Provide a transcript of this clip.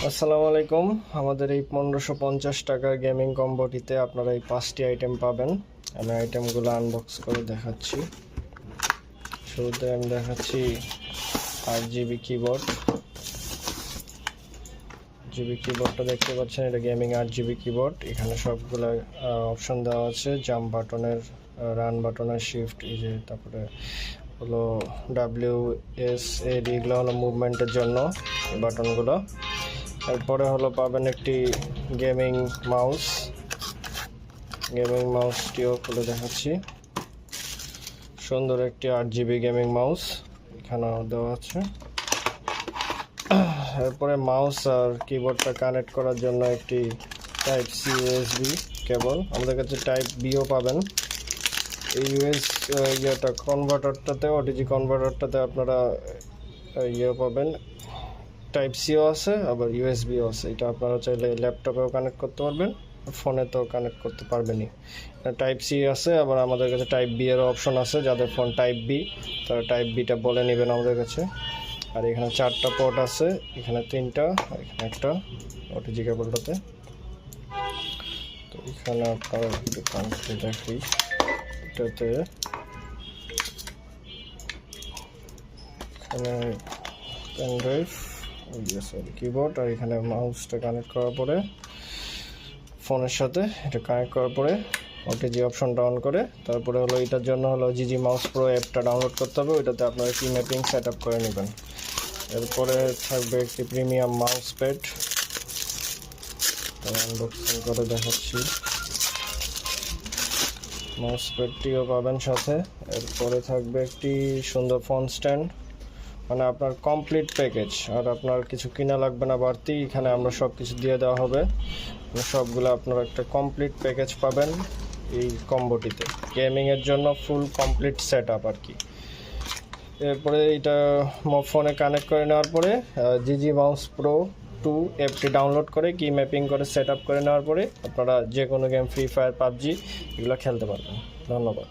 আসসালামু আলাইকুম। আমাদের এই 1550 টাকার গেমিং কম্বোটিতে আপনারা এই 5টি আইটেম পাবেন। আমি আইটেমগুলো আনবক্স করে দেখাচ্ছি। শুরুতে আমি দেখাচ্ছি RGB কিবোর্ড। কিবোর্ডটা দেখতে পাচ্ছেন, এটা গেমিং RGB কিবোর্ড। এখানে সবগুলো অপশন দেওয়া আছে, জাম্প বাটনের, রান বাটনের, শিফট, এই যে তারপরে হলো WSAD, এগুলো হলো মুভমেন্টের জন্য এই বাটনগুলো। এরপরে হলো পাবেন একটি গেমিং মাউসটিও খুলে দেখাচ্ছি। সুন্দর একটি RGB গেমিং মাউস এখানেও দেওয়া আছে। এরপরে মাউস আর কিবোর্ডটা কানেক্ট করার জন্য একটি টাইপ সি USB কেবল। আমাদের কাছে টাইপ বিও পাবেন। এই কনভার্টারটাতে, OTG কনভার্টারটাতে আপনারা পাবেন, টাইপ সিও আছে, আবার ইউএসবিও আছে। এটা আপনারা চাইলে ল্যাপটপেও কানেক্ট করতে পারবেন, ফোনে তো কানেক্ট করতে পারবেনই। টাইপ সি আছে, আবার আমাদের কাছে টাইপ বি এর অপশন আছে। যাদের ফোন টাইপ বি, তারা টাইপ বিটা বলে নেবেন আমাদের কাছে। আর এখানে 4টা পোর্ট আছে, এখানে 3টা, এখানে একটা OTG কেবলটাতে। তো এখানে আপনারা একটু কানেক্ট দেখি, এটাতে এখানে পেনড্রাইভ, কিবোর্ড, আর এখানে মাউসটা কানেক্ট করার পরে ফোনের সাথে এটা কানেক্ট করার পরে OTG অপশনটা অন করে তারপরে হলো এটার জন্য হলো জিজি মাউস প্রো অ্যাপটা ডাউনলোড করতে হবে। ওইটাতে আপনারা কি ম্যাপিং সেট আপ করে নেবেন। এরপরে থাকবে একটি প্রিমিয়াম মাউস প্যাড, আনবক্সিং করে দেখাচ্ছি। মাউস প্যাডটিও পাবেন সাথে। এরপরে থাকবে একটি সুন্দর ফোন স্ট্যান্ড, মানে আপনার কমপ্লিট প্যাকেজ, আর আপনার কিছু কিনা লাগবে না বাড়তি। এখানে আমরা সব কিছু দিয়ে দেওয়া হবে, সবগুলো আপনারা একটা কমপ্লিট প্যাকেজ পাবেন এই কম্বোটিতে, গেমিংয়ের জন্য ফুল কমপ্লিট সেট আপ আর কি। এরপরে এটা ফোনে কানেক্ট করে নেওয়ার পরে জিজি মাউস প্রো 2 অ্যাপটি ডাউনলোড করে কি ম্যাপিং করে সেট আপ করে নেওয়ার পরে আপনারা যে কোনো গেম, ফ্রি ফায়ার, পাবজি, এগুলো খেলতে পারবেন। ধন্যবাদ।